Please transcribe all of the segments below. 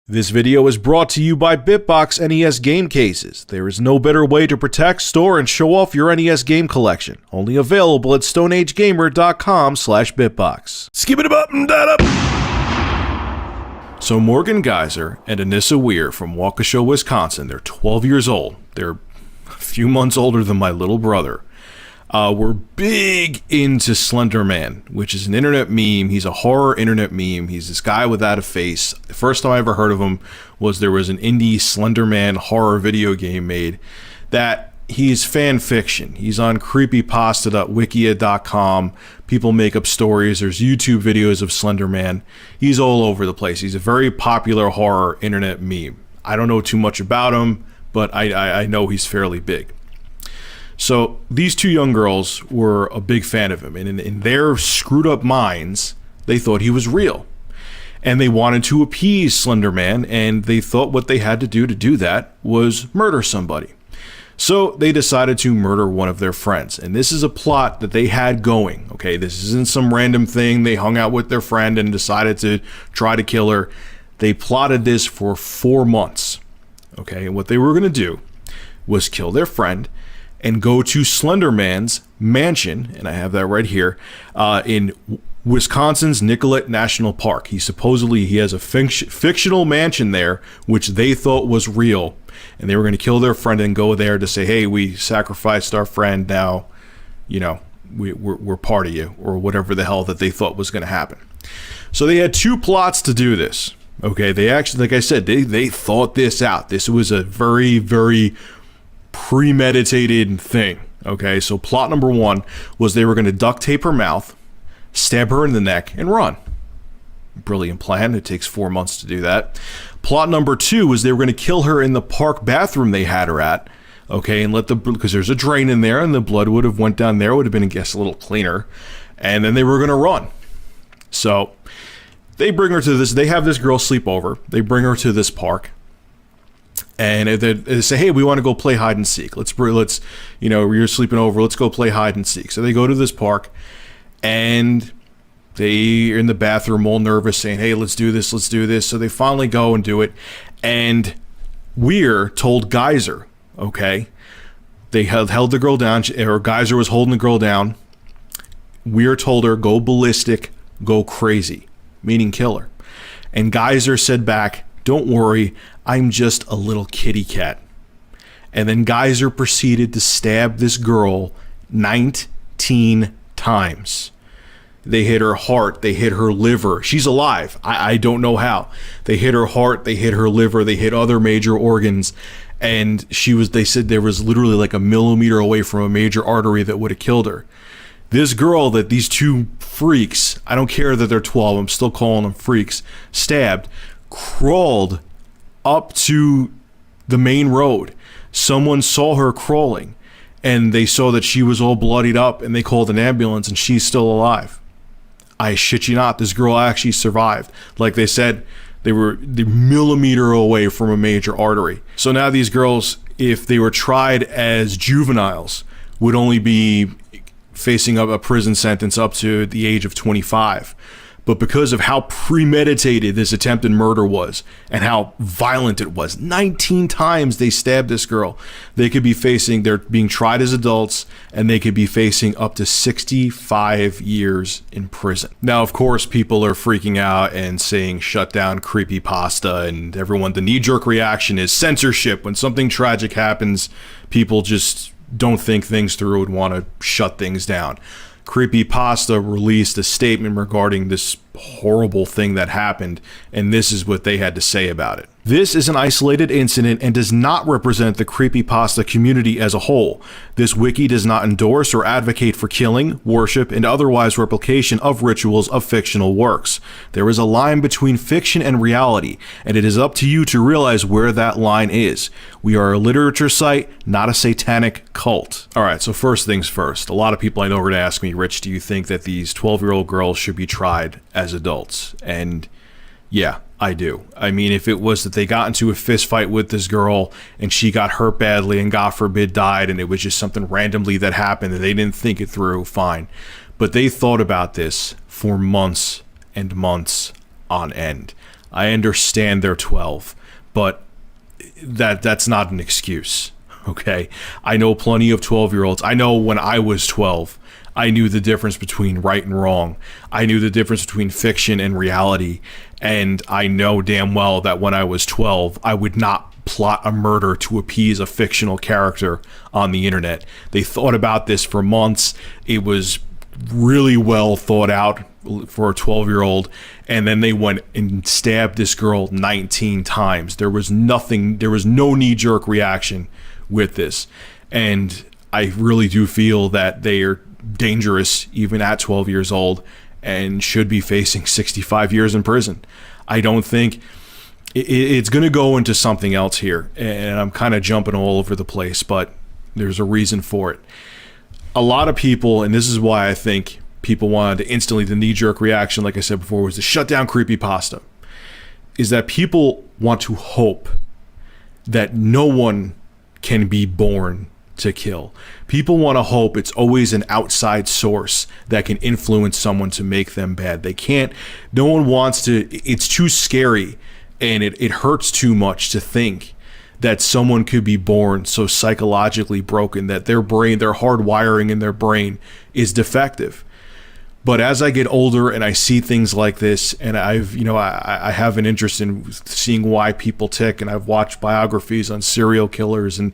This video is brought to you by Bitbox NES game cases. There is no better way to protect, store, and show off your NES game collection. Only available at StoneAgeGamer.com/Bitbox. Skip it up and that up. So Morgan Geyser and Anissa Weir from Waukesha, Wisconsin, they're 12 years old. They're a few months older than my little brother. We're big into Slender Man, which is an internet meme. He's a horror internet meme. He's this guy without a face. The first time I ever heard of him was there was an indie Slender Man horror video game made that he's fan fiction. He's on creepypasta.wikia.com. People make up stories. There's YouTube videos of Slender Man. He's all over the place. He's a very popular horror internet meme. I don't know too much about him, but I know he's fairly big. So these two young girls were a big fan of him, and in their screwed up minds, they thought he was real. And they wanted to appease Slender Man, and they thought what they had to do that was murder somebody. So they decided to murder one of their friends, and this is a plot that they had going, okay? This isn't some random thing. They hung out with their friend and decided to try to kill her. They plotted this for 4 months, okay? And what they were gonna do was kill their friend and go to Slender Man's mansion, and I have that right here, in Wisconsin's Nicollet National Park. He has a fictional mansion there, which they thought was real, and they were going to kill their friend and go there to say, hey, we sacrificed our friend, now, you know, we're part of you, or whatever the hell that they thought was going to happen. So they had 2 plots to do this, okay? They actually, like I said, they thought this out. This was a very, very premeditated thing, okay? So plot number 1 was they were going to duct tape her mouth, stab her in the neck, and run. Brilliant plan. It takes 4 months to do that. Plot number 2 was they were going to kill her in the park bathroom they had her at, okay, and because there's a drain in there and the blood would have went down there, would have been, I guess, a little cleaner, and then they were going to run. So they bring her to this, they have this girl sleep over, they bring her to this park, and they say, hey, we want to go play hide and seek. Let's, you know, you're sleeping over, let's go play hide and seek. So they go to this park, and they are in the bathroom all nervous, saying, hey, let's do this, let's do this. So they finally go and do it, and Weir told Geyser, okay, they held the girl down, or Geyser was holding the girl down. Weir told her, go ballistic, go crazy, meaning kill her. And Geyser said back, don't worry, I'm just a little kitty cat. And then Geyser proceeded to stab this girl 19 times. They hit her heart, they hit her liver. She's alive. I don't know how. They hit her heart, they hit her liver, they hit other major organs. And they said there was literally like a millimeter away from a major artery that would have killed her. This girl that these 2 freaks, I don't care that they're 12, I'm still calling them freaks, stabbed, crawled up to the main road. Someone saw her crawling, and they saw that she was all bloodied up, and they called an ambulance, and she's still alive. I shit you not, this girl actually survived. Like they said, they were the millimeter away from a major artery. So now these girls, if they were tried as juveniles, would only be facing up a prison sentence up to the age of 25. But because of how premeditated this attempted murder was and how violent it was, 19 times they stabbed this girl, they're being tried as adults, and they could be facing up to 65 years in prison. Now, of course, people are freaking out and saying shut down creepypasta, and the knee-jerk reaction is censorship. When something tragic happens, people just don't think things through and want to shut things down. Creepypasta released a statement regarding this horrible thing that happened, and this is what they had to say about it. This is an isolated incident and does not represent the creepypasta community as a whole. This wiki does not endorse or advocate for killing, worship, and otherwise replication of rituals of fictional works. There is a line between fiction and reality, and it is up to you to realize where that line is. We are a literature site, not a satanic cult. Alright, so first things first. A lot of people I know are going to ask me, Rich, do you think that these 12-year-old girls should be tried as adults? And yeah, I do. I mean, if it was that they got into a fist fight with this girl and she got hurt badly and God forbid died, and it was just something randomly that happened and they didn't think it through, fine. But they thought about this for months and months on end. I understand they're 12, but that's not an excuse. Okay, I know plenty of 12-year-olds. I know when I was 12, I knew the difference between right and wrong. I knew the difference between fiction and reality. And I know damn well that when I was 12, I would not plot a murder to appease a fictional character on the internet. They thought about this for months. It was really well thought out for a 12-year-old. And then they went and stabbed this girl 19 times. There was no knee-jerk reaction with this. And I really do feel that they are dangerous even at 12 years old and should be facing 65 years in prison. I don't think it's going to go into something else here, and I'm kind of jumping all over the place, but there's a reason for it. A lot of people, and this is why I think people wanted to instantly, the knee-jerk reaction, like I said before, was to shut down creepypasta, is that people want to hope that no one can be born to kill. People want to hope it's always an outside source that can influence someone to make them bad. They can't, no one wants to, it's too scary, and it hurts too much to think that someone could be born so psychologically broken that their brain, their hardwiring in their brain is defective. But as I get older and I see things like this, and I have an interest in seeing why people tick, and I've watched biographies on serial killers, and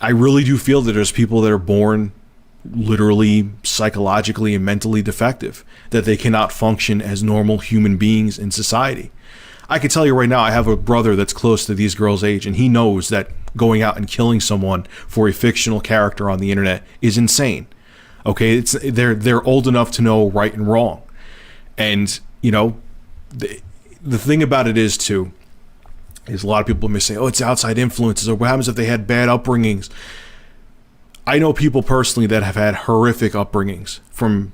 I really do feel that there's people that are born literally psychologically and mentally defective, that they cannot function as normal human beings in society. I can tell you right now, I have a brother that's close to these girls' age, and he knows that going out and killing someone for a fictional character on the internet is insane. Okay, they're old enough to know right and wrong. And, the thing about it is, too, is a lot of people may say, oh, it's outside influences, or what happens if they had bad upbringings? I know people personally that have had horrific upbringings, from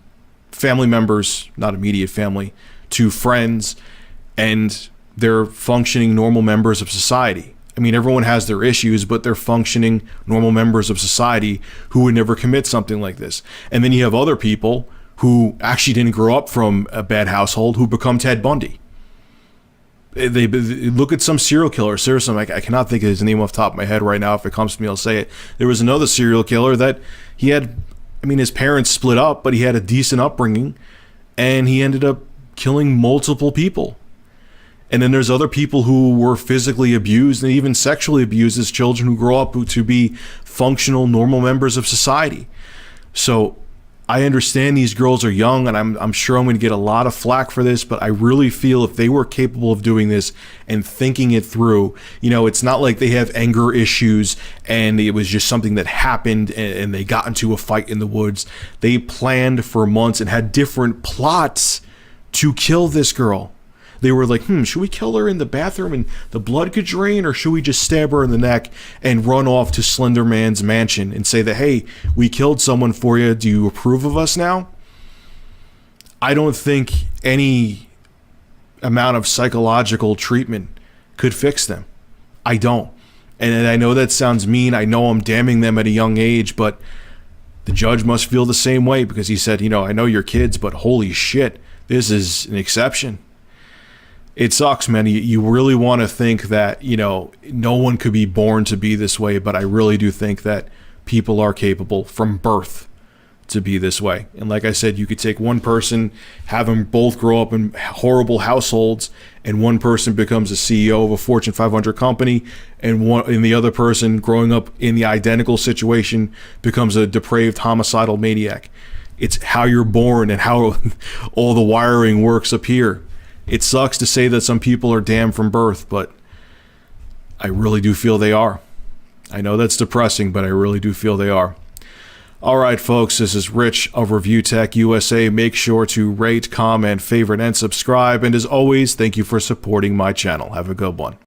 family members, not immediate family, to friends, and they're functioning normal members of society. I mean, everyone has their issues, but they're functioning normal members of society who would never commit something like this. And then you have other people who actually didn't grow up from a bad household who become Ted Bundy. They look at some serial killer. Seriously, I cannot think of his name off the top of my head right now. If it comes to me, I'll say it. There was another serial killer that his parents split up, but he had a decent upbringing, and he ended up killing multiple people. And then there's other people who were physically abused and even sexually abused as children who grow up to be functional, normal members of society. So I understand these girls are young, and I'm sure I'm going to get a lot of flack for this, but I really feel if they were capable of doing this and thinking it through, it's not like they have anger issues and it was just something that happened and they got into a fight in the woods. They planned for months and had different plots to kill this girl. They were like, should we kill her in the bathroom and the blood could drain, or should we just stab her in the neck and run off to Slender Man's mansion and say that, hey, we killed someone for you. Do you approve of us now? I don't think any amount of psychological treatment could fix them. I don't. And I know that sounds mean. I know I'm damning them at a young age, but the judge must feel the same way, because he said, I know you're kids, but holy shit, this is an exception. It sucks, man. You really want to think that, no one could be born to be this way, but I really do think that people are capable from birth to be this way. And like I said, you could take one person, have them both grow up in horrible households, and one person becomes a CEO of a Fortune 500 company, and the other person growing up in the identical situation becomes a depraved homicidal maniac. It's how you're born and how all the wiring works up here. It sucks to say that some people are damned from birth, but I really do feel they are. I know that's depressing, but I really do feel they are. All right, folks, this is Rich of Review Tech USA. Make sure to rate, comment, favorite, and subscribe. And as always, thank you for supporting my channel. Have a good one.